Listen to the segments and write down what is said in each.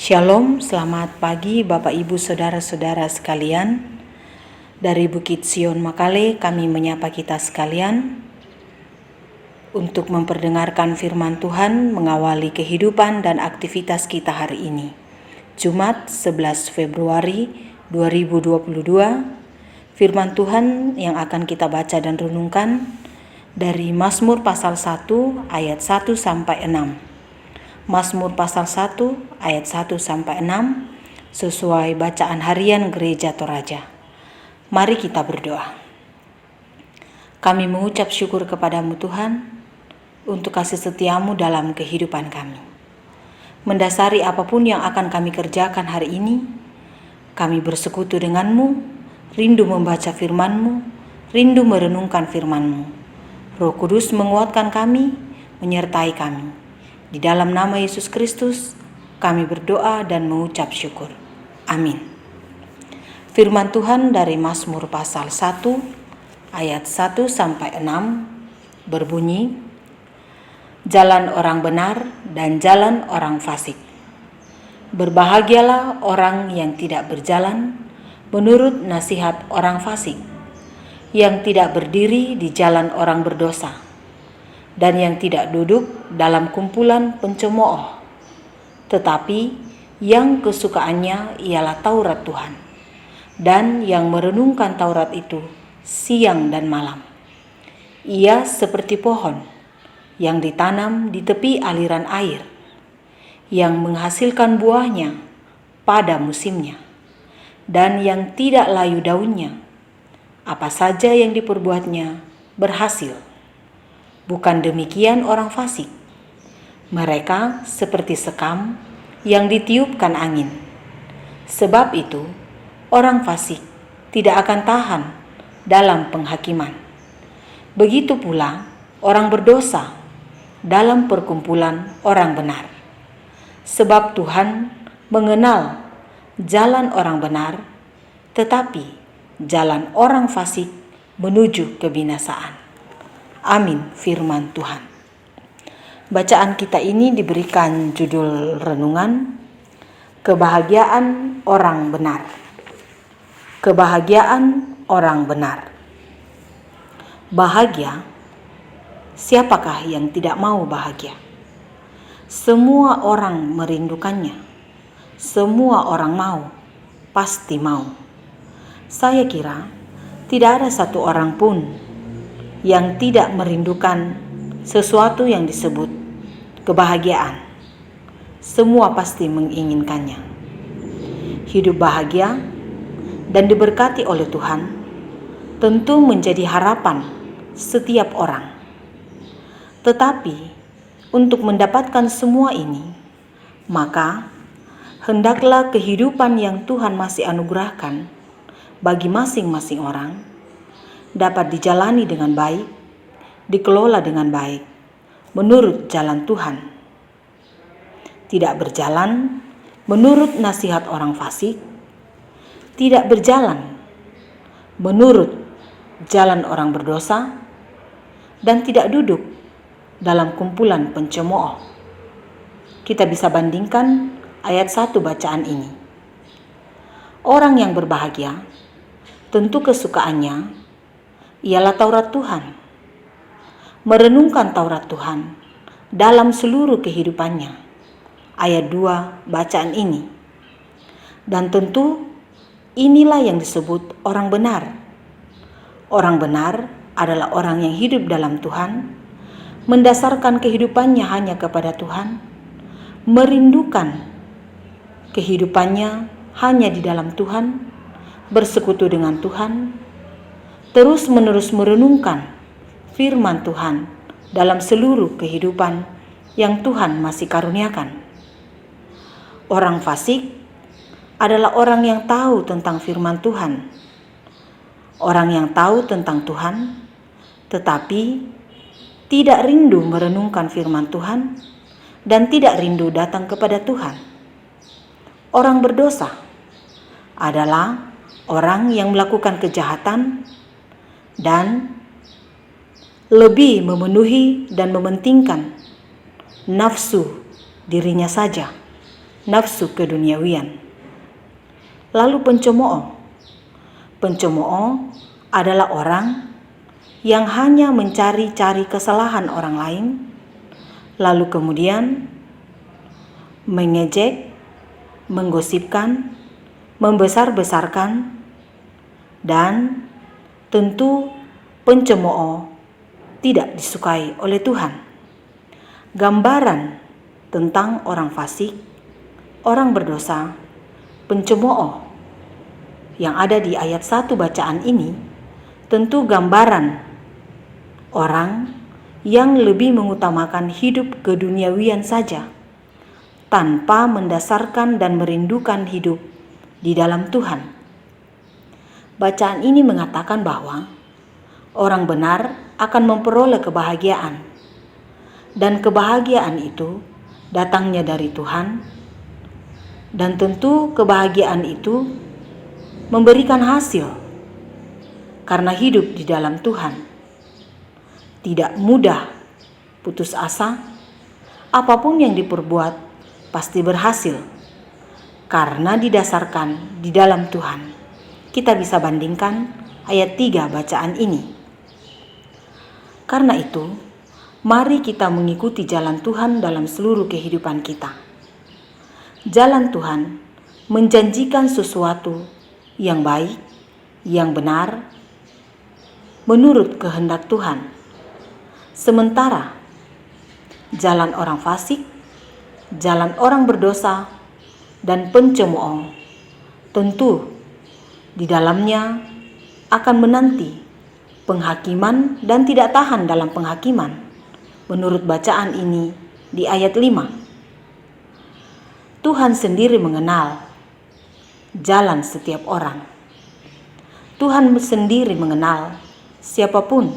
Shalom, selamat pagi Bapak Ibu Saudara-saudara sekalian. Dari Bukit Sion Makale kami menyapa kita sekalian untuk memperdengarkan firman Tuhan mengawali kehidupan dan aktivitas kita hari ini. Jumat 11 Februari 2022, firman Tuhan yang akan kita baca dan renungkan dari Mazmur pasal 1 ayat 1 sampai 6. Mazmur pasal 1 ayat 1 sampai 6 sesuai bacaan harian Gereja Toraja. Mari kita berdoa. Kami mengucap syukur kepadamu Tuhan untuk kasih setiamu dalam kehidupan kami. Mendasari apapun yang akan kami kerjakan hari ini, kami bersekutu denganmu, rindu membaca firman-Mu, rindu merenungkan firman-Mu. Roh Kudus menguatkan kami, menyertai kami. Di dalam nama Yesus Kristus, kami berdoa dan mengucap syukur. Amin. Firman Tuhan dari Mazmur pasal 1 ayat 1 sampai 6 berbunyi, jalan orang benar dan jalan orang fasik. Berbahagialah orang yang tidak berjalan menurut nasihat orang fasik, yang tidak berdiri di jalan orang berdosa, dan yang tidak duduk dalam kumpulan pencemooh, tetapi yang kesukaannya ialah Taurat Tuhan, dan yang merenungkan Taurat itu siang dan malam. Ia seperti pohon yang ditanam di tepi aliran air, yang menghasilkan buahnya pada musimnya, dan yang tidak layu daunnya. Apa saja yang diperbuatnya berhasil. Bukan demikian orang fasik. Mereka seperti sekam yang ditiupkan angin. Sebab itu, orang fasik tidak akan tahan dalam penghakiman. Begitu pula orang berdosa dalam perkumpulan orang benar. Sebab Tuhan mengenal jalan orang benar, tetapi jalan orang fasik menuju kebinasaan. Amin, firman Tuhan. Bacaan kita ini diberikan judul renungan, Kebahagiaan Orang Benar. Kebahagiaan orang benar. Bahagia, siapakah yang tidak mau bahagia? Semua orang merindukannya. Semua orang mau, pasti mau. Saya kira tidak ada satu orang pun yang tidak merindukan sesuatu yang disebut kebahagiaan. Semua pasti menginginkannya. Hidup bahagia dan diberkati oleh Tuhan tentu menjadi harapan setiap orang. Tetapi untuk mendapatkan semua ini, maka hendaklah kehidupan yang Tuhan masih anugerahkan bagi masing-masing orang dapat dijalani dengan baik, dikelola dengan baik, menurut jalan Tuhan. Tidak berjalan menurut nasihat orang fasik, tidak berjalan menurut jalan orang berdosa, dan tidak duduk dalam kumpulan pencemooh. Kita bisa bandingkan ayat 1 bacaan ini. Orang yang berbahagia, tentu kesukaannya ialah Taurat Tuhan. Merenungkan Taurat Tuhan dalam seluruh kehidupannya. Ayat 2 bacaan ini. Dan tentu inilah yang disebut orang benar. Orang benar adalah orang yang hidup dalam Tuhan, mendasarkan kehidupannya hanya kepada Tuhan, merindukan kehidupannya hanya di dalam Tuhan, bersekutu dengan Tuhan, terus-menerus merenungkan firman Tuhan dalam seluruh kehidupan yang Tuhan masih karuniakan. Orang fasik adalah orang yang tahu tentang firman Tuhan, orang yang tahu tentang Tuhan, tetapi tidak rindu merenungkan firman Tuhan dan tidak rindu datang kepada Tuhan. Orang berdosa adalah orang yang melakukan kejahatan dan lebih memenuhi dan mementingkan nafsu dirinya saja. nafsu keduniawian. Lalu pencemooh. Pencemooh adalah orang yang hanya mencari-cari kesalahan orang lain, lalu kemudian mengejek, menggosipkan, membesar-besarkan, dan tentu pencemooh tidak disukai oleh Tuhan. Gambaran tentang orang fasik, orang berdosa, pencemooh yang ada di ayat 1 bacaan ini tentu gambaran orang yang lebih mengutamakan hidup keduniawian saja tanpa mendasarkan dan merindukan hidup di dalam Tuhan. Bacaan ini mengatakan bahwa orang benar akan memperoleh kebahagiaan, dan kebahagiaan itu datangnya dari Tuhan, dan tentu kebahagiaan itu memberikan hasil karena hidup di dalam Tuhan. Tidak mudah putus asa, apapun yang diperbuat pasti berhasil karena didasarkan di dalam Tuhan. Kita bisa bandingkan ayat 3 bacaan ini. Karena itu, mari kita mengikuti jalan Tuhan dalam seluruh kehidupan kita. Jalan Tuhan menjanjikan sesuatu yang baik, yang benar, menurut kehendak Tuhan. Sementara jalan orang fasik, jalan orang berdosa, dan pencemooh tentu di dalamnya akan menanti penghakiman dan tidak tahan dalam penghakiman menurut bacaan ini di ayat 5. Tuhan sendiri mengenal jalan setiap orang. Tuhan sendiri mengenal siapapun,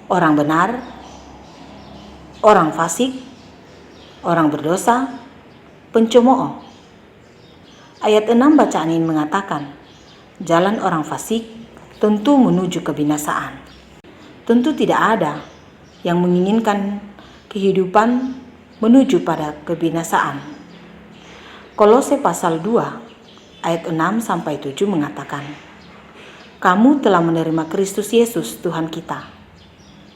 orang benar, orang fasik, orang berdosa, pencemooh. Ayat 6 bacaan ini mengatakan jalan orang fasik tentu menuju kebinasaan. Tentu tidak ada yang menginginkan kehidupan menuju pada kebinasaan. Kolose pasal 2 ayat 6-7 mengatakan, kamu telah menerima Kristus Yesus Tuhan kita.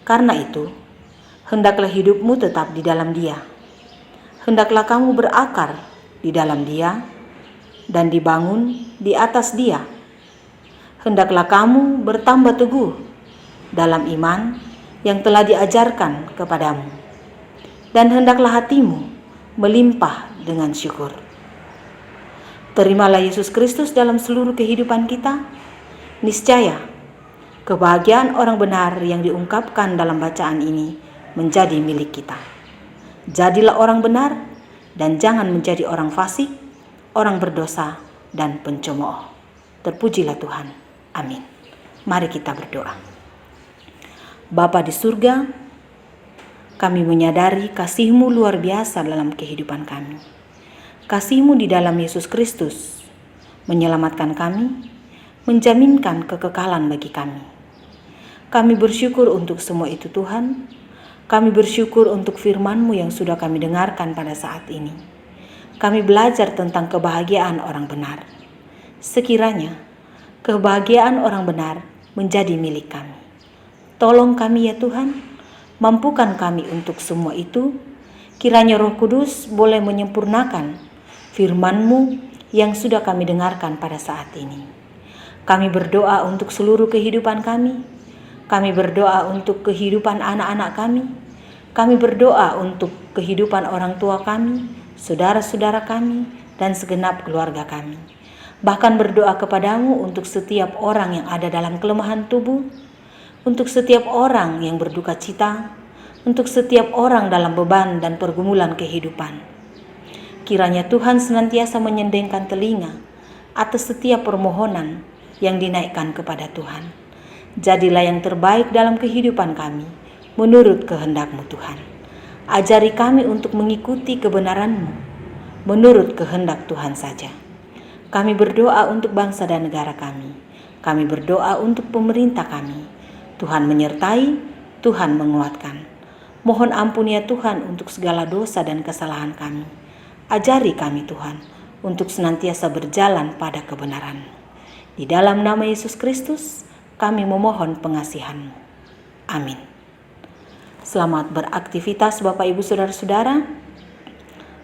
Karena itu, hendaklah hidupmu tetap di dalam Dia. Hendaklah kamu berakar di dalam Dia dan dibangun di atas Dia. Hendaklah kamu bertambah teguh dalam iman yang telah diajarkan kepadamu, dan hendaklah hatimu melimpah dengan syukur. Terimalah Yesus Kristus dalam seluruh kehidupan kita. Niscaya kebahagiaan orang benar yang diungkapkan dalam bacaan ini menjadi milik kita. Jadilah orang benar dan jangan menjadi orang fasik, orang berdosa, dan pencemooh. Terpujilah Tuhan. Amin. Mari kita berdoa. Bapa di surga, kami menyadari kasih-Mu luar biasa dalam kehidupan kami. Kasih-Mu di dalam Yesus Kristus menyelamatkan kami, menjaminkan kekekalan bagi kami. Kami bersyukur untuk semua itu Tuhan. Kami bersyukur untuk firman-Mu yang sudah kami dengarkan pada saat ini. Kami belajar tentang kebahagiaan orang benar. Sekiranya kebahagiaan orang benar menjadi milik kami. Tolong kami ya Tuhan, mampukan kami untuk semua itu. Kiranya Roh Kudus boleh menyempurnakan firman-Mu yang sudah kami dengarkan pada saat ini. Kami berdoa untuk seluruh kehidupan kami. Kami berdoa untuk kehidupan anak-anak kami. Kami berdoa untuk kehidupan orang tua kami, saudara-saudara kami, dan segenap keluarga kami. Bahkan berdoa kepadamu untuk setiap orang yang ada dalam kelemahan tubuh, untuk setiap orang yang berduka cita, untuk setiap orang dalam beban dan pergumulan kehidupan. Kiranya Tuhan senantiasa menyendengkan telinga atas setiap permohonan yang dinaikkan kepada Tuhan. Jadilah yang terbaik dalam kehidupan kami, menurut kehendak-Mu Tuhan. Ajari kami untuk mengikuti kebenaran-Mu, menurut kehendak Tuhan saja. Kami berdoa untuk bangsa dan negara kami. Kami berdoa untuk pemerintah kami. Tuhan menyertai, Tuhan menguatkan. Mohon ampun ya Tuhan untuk segala dosa dan kesalahan kami. Ajari kami Tuhan, untuk senantiasa berjalan pada kebenaran. Di dalam nama Yesus Kristus, kami memohon pengasihan-Mu. Amin. Selamat beraktivitas Bapak Ibu Saudara-saudara.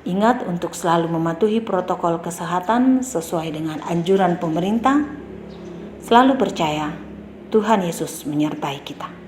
Ingat untuk selalu mematuhi protokol kesehatan sesuai dengan anjuran pemerintah. Selalu percaya Tuhan Yesus menyertai kita.